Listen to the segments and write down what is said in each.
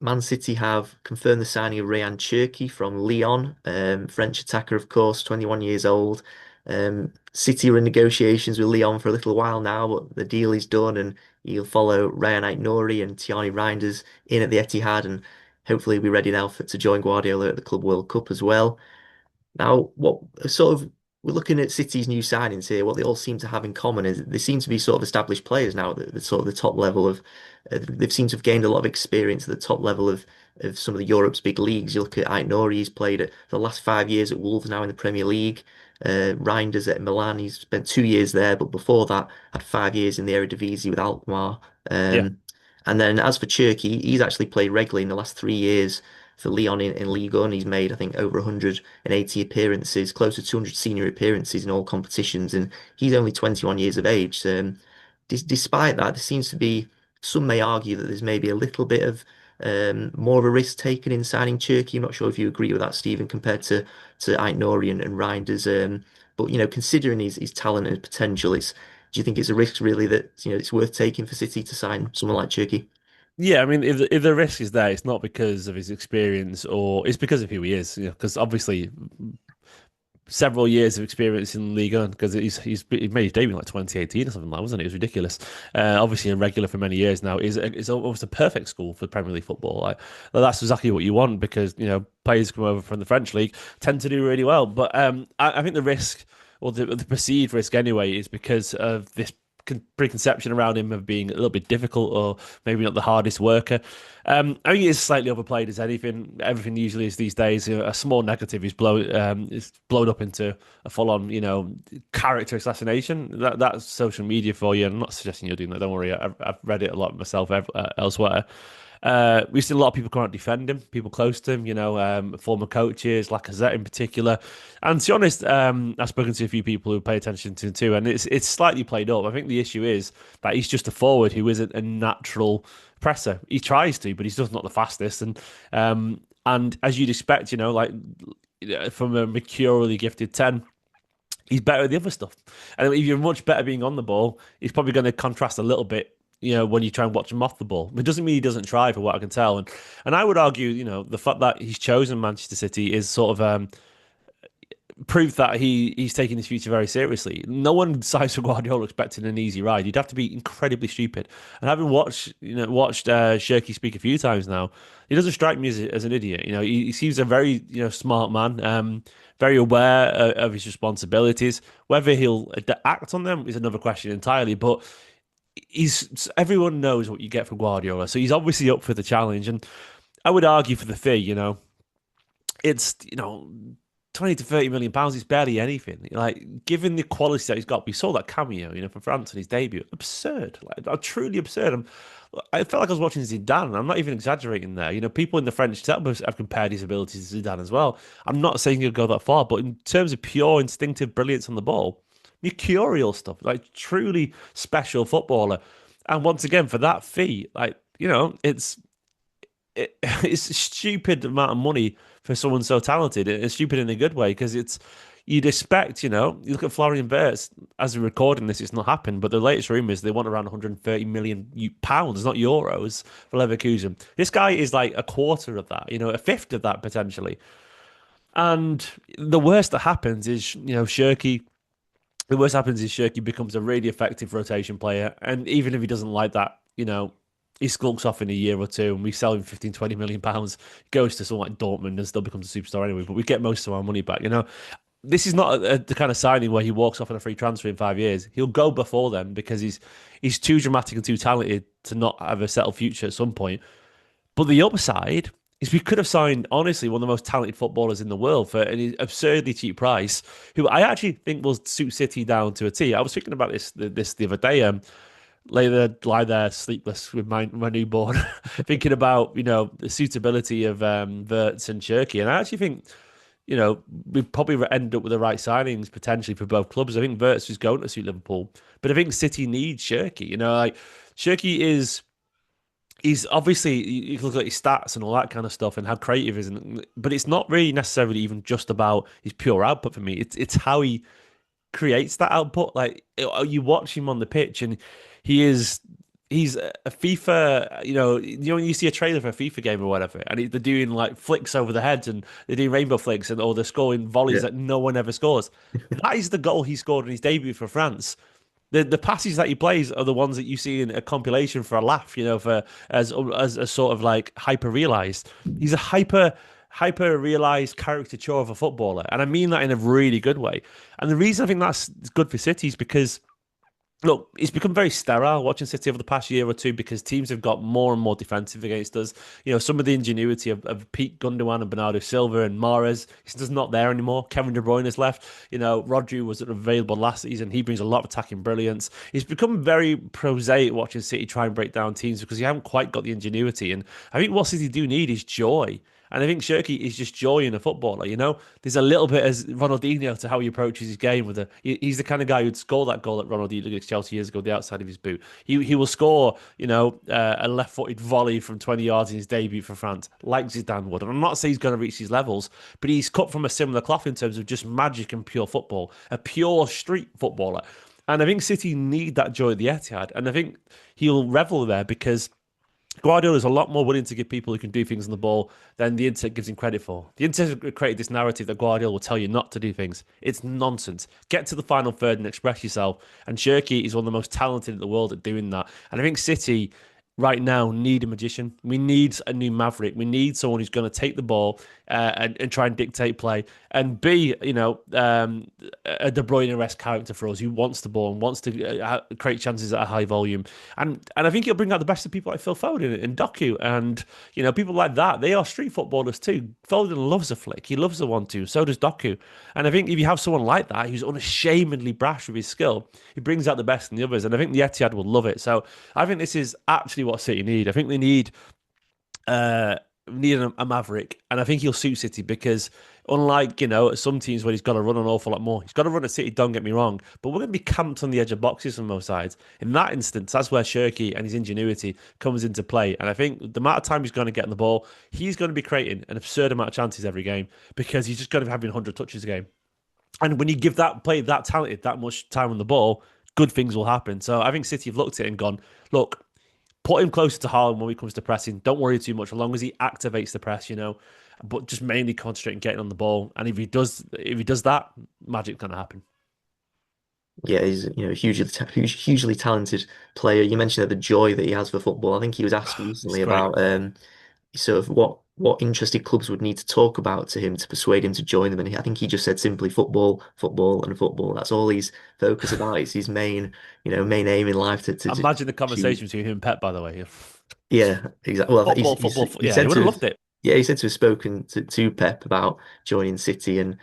Man City have confirmed the signing of Rayan Cherki from Lyon, French attacker, of course, 21 years old. City are in negotiations with Lyon for a little while now, but the deal is done, and he'll follow Rayan Cherki and Tierney Reinders in at the Etihad, and hopefully be ready now to join Guardiola at the Club World Cup as well. Now, what sort of we're looking at City's new signings here. What they all seem to have in common is they seem to be sort of established players now. The sort of the top level of they've seemed to have gained a lot of experience at the top level of some of the Europe's big leagues. You look at Ait he's played it the last 5 years at Wolves, now in the Premier League. Reinders at Milan, he's spent 2 years there, but before that had 5 years in the Eredivisie with Alkmaar. Yeah. And then as for Turkey, he's actually played regularly in the last 3 years for Lyon in Ligue 1. He's made, I think, over 180 appearances, close to 200 senior appearances in all competitions, and he's only 21 years of age. Despite that, there seems to be some may argue that there's maybe a little bit of more of a risk taken in signing Turkey. I'm not sure if you agree with that, Stephen, compared to Ait and Reinders. But considering his talent and potential, do you think it's a risk really that it's worth taking for City to sign someone like Turkey? Yeah, I mean, if the risk is there, it's not because of his experience or it's because of who he is. Because obviously, several years of experience in League One because he made his debut in like 2018 or something like that, wasn't it? It was ridiculous. Obviously, in regular for many years now is almost a perfect school for Premier League football. Like well, that's exactly what you want because players come over from the French league tend to do really well. But I think the risk or the perceived risk anyway is because of this preconception around him of being a little bit difficult or maybe not the hardest worker. I think it's slightly overplayed as anything. Everything usually is these days. A small negative is blown up into a full-on, character assassination. That's social media for you. I'm not suggesting you're doing that. Don't worry. I've read it a lot myself elsewhere. We've seen a lot of people come out defend him, people close to him, former coaches, Lacazette in particular. And to be honest, I've spoken to a few people who pay attention to him too, and it's slightly played up. I think the issue is that he's just a forward who isn't a natural presser. He tries to, but he's just not the fastest. And as you'd expect, from a mercurially gifted 10, he's better at the other stuff. And if you're much better being on the ball, he's probably going to contrast a little bit. When you try and watch him off the ball, it doesn't mean he doesn't try, for what I can tell. And I would argue, the fact that he's chosen Manchester City is sort of proof that he's taking his future very seriously. No one signs for Guardiola expecting an easy ride. You'd have to be incredibly stupid. And having watched Cherki speak a few times now, he doesn't strike me as an idiot. He seems a very smart man. Very aware of his responsibilities. Whether he'll act on them is another question entirely. But everyone knows what you get from Guardiola, so he's obviously up for the challenge. And I would argue for the fee. It's 20 to 30 million pounds is barely anything. Like, given the quality that he's got, we saw that cameo, for France in his debut. Absurd, like truly absurd. I felt like I was watching Zidane. I'm not even exaggerating there. People in the French setup have compared his abilities to Zidane as well. I'm not saying he'll go that far, but in terms of pure instinctive brilliance on the ball, mercurial stuff, like truly special footballer. And once again, for that fee, it's a stupid amount of money for someone so talented. It's stupid in a good way because you'd expect, you look at Florian Wirtz, as we're recording this, it's not happened, but the latest rumour is they want around 130 million pounds, not euros, for Leverkusen. This guy is like a quarter of that, a fifth of that potentially. And the worst that happens is, the worst happens is Cherki becomes a really effective rotation player. And even if he doesn't like that, he skulks off in a year or two and we sell him 15, 20 million pounds, goes to someone like Dortmund and still becomes a superstar anyway, but we get most of our money back. This is not the kind of signing where he walks off on a free transfer in 5 years. He'll go before then because he's too dramatic and too talented to not have a settled future at some point. But the upside is we could have signed, honestly, one of the most talented footballers in the world for an absurdly cheap price, who I actually think will suit City down to a T. I was thinking about this the other day. Lie there sleepless with my newborn, thinking about the suitability of Wirtz and Cherki, and I actually think we probably end up with the right signings potentially for both clubs. I think Wirtz is going to suit Liverpool, but I think City needs Cherki. Like Cherki is. He's obviously, you can look at his stats and all that kind of stuff and how creative he is, but it's not really necessarily even just about his pure output for me. It's how he creates that output. Like you watch him on the pitch, and he is he's a FIFA, when you see a trailer for a FIFA game or whatever, and they're doing like flicks over the heads and they're doing rainbow flicks and or they're scoring volleys Yeah, that no one ever scores. That is the goal he scored in his debut for France. The passes that he plays are the ones that you see in a compilation for a laugh, for as a sort of like hyper realized. He's a hyper realized caricature of a footballer, and I mean that in a really good way. And the reason I think that's good for City is because look, it's become very sterile watching City over the past year or two because teams have got more and more defensive against us. Some of the ingenuity of Pete Gundogan and Bernardo Silva and Mahrez is just not there anymore. Kevin De Bruyne has left. Rodri was available last season. He brings a lot of attacking brilliance. It's become very prosaic watching City try and break down teams because you haven't quite got the ingenuity. And I think what City do need is joy. And I think Cherki is just joy in a footballer. There's a little bit as Ronaldinho to how he approaches his game. He's the kind of guy who'd score that goal that Ronaldinho against Chelsea years ago, the outside of his boot. He will score, a left-footed volley from 20 yards in his debut for France, like Zidane would. And I'm not saying he's going to reach these levels, but he's cut from a similar cloth in terms of just magic and pure football, a pure street footballer. And I think City need that joy at the Etihad, and I think he'll revel there because Guardiola is a lot more willing to give people who can do things on the ball than the internet gives him credit for. The internet has created this narrative that Guardiola will tell you not to do things. It's nonsense. Get to the final third and express yourself. And Cherki is one of the most talented in the world at doing that. And I think City right now need a magician. We need a new maverick. We need someone who's going to take the ball and try and dictate play and be, a De Bruyne-esque character for us who wants the ball and wants to create chances at a high volume. And I think he'll bring out the best of people like Phil Foden and Doku and, people like that. They are street footballers too. Foden loves a flick. He loves the 1-2. So does Doku. And I think if you have someone like that who's unashamedly brash with his skill, he brings out the best in the others. And I think the Etihad will love it. So I think this is actually what City need. I think they uh need a maverick, and I think he'll suit City because unlike some teams where he's got to run an awful lot more, he's got to run at City. Don't get me wrong, but we're going to be camped on the edge of boxes from both sides. In that instance, that's where Cherki and his ingenuity comes into play. And I think the amount of time he's going to get on the ball, he's going to be creating an absurd amount of chances every game because he's just going to be having 100 touches a game. And when you give that player that talented that much time on the ball, good things will happen. So I think City have looked at it and gone, look, put him closer to Haaland when it comes to pressing. Don't worry too much, as long as he activates the press, But just mainly concentrate on getting on the ball. And if he does that, magic's gonna happen. yeah, he's hugely talented player. You mentioned that the joy that he has for football. I think he was asked It's recently great. about sort of what interested clubs would need to talk about to him to persuade him to join them, and I think he just said simply football, football, and football. That's all he's focused about. It's his main aim in life to just Imagine the achieve. conversation between him and Pep, by the way. Yeah, exactly. Well, Football, football, he yeah, he said would to have have, loved it. yeah, he said to have spoken to Pep about joining City, and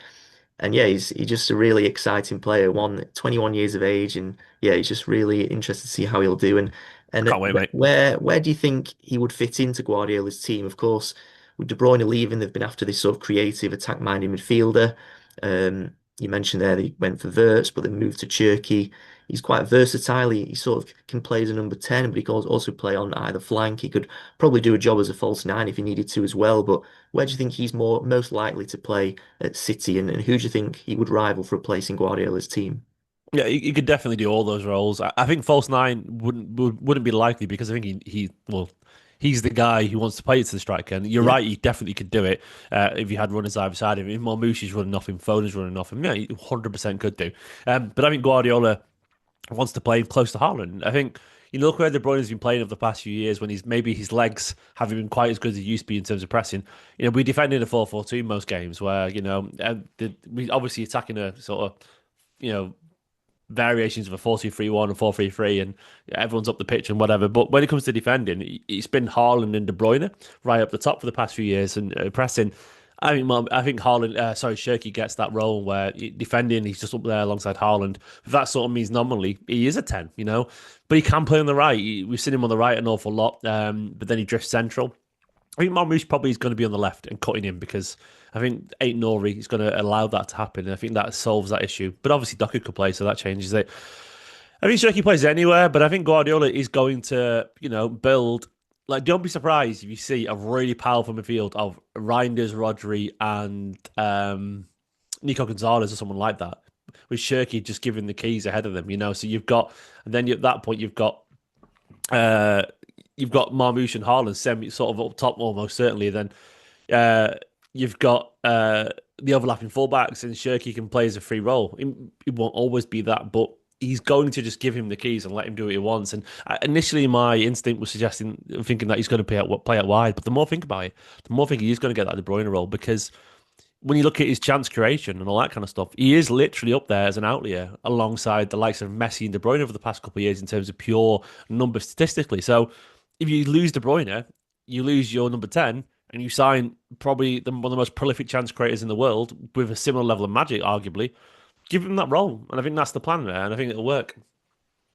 yeah, he's just a really exciting player. 21 years of age, and yeah, he's just really interested to see how he'll do. And Can't wait, mate. where do you think he would fit into Guardiola's team? Of course, with De Bruyne leaving, they've been after this sort of creative, attack-minded midfielder. You mentioned there they went for Wirtz, but they moved to Cherki. He's quite versatile. He sort of can play as a number 10, but he can also play on either flank. He could probably do a job as a false nine if he needed to as well. But where do you think he's most likely to play at City, and who do you think he would rival for a place in Guardiola's team? Yeah, he could definitely do all those roles. I think false nine wouldn't be likely because I think he's the guy who wants to play it to the striker. And you're Yeah, right, he definitely could do it if you had runners either side of him. If Marmoushi's running off him, Foden's running off him, yeah, he 100% could do. But I think Guardiola wants to play close to Haaland. I think look where De Bruyne has been playing over the past few years when maybe his legs haven't been quite as good as he used to be in terms of pressing. We defended a 4-4-2 most games where we obviously attacking a sort of you know variations of a 4-2-3-1 and 4-3-3 and everyone's up the pitch and whatever. But when it comes to defending, it's been Haaland and De Bruyne right up the top for the past few years and pressing. I think Cherki gets that role where defending, he's just up there alongside Haaland. That sort of means nominally he is a 10, but he can play on the right. We've seen him on the right an awful lot, but then he drifts central. I think Marmoush probably is going to be on the left and cutting him because I think Ain't Nori is going to allow that to happen. And I think that solves that issue. But obviously, Doku could play, so that changes it. I think Cherki plays anywhere, but I think Guardiola is going to, build. Like, don't be surprised if you see a really powerful midfield of Reinders, Rodri, and Nico Gonzalez or someone like that, with Cherki just giving the keys ahead of them, So you've got, and then at that point, you've got Uh, you've got Marmoush and Haaland semi sort of up top almost certainly. Then uh, you've got the overlapping fullbacks, and Cherki can play as a free role. It won't always be that, but he's going to just give him the keys and let him do what he wants. And initially, my instinct was thinking that he's going to play out wide. But the more I think about it, the more I think he's going to get that De Bruyne role because when you look at his chance creation and all that kind of stuff, he is literally up there as an outlier alongside the likes of Messi and De Bruyne over the past couple of years in terms of pure numbers statistically. So if you lose De Bruyne, you lose your number 10 and you sign probably one of the most prolific chance creators in the world with a similar level of magic, arguably. Give him that role. And I think that's the plan there. And I think it'll work.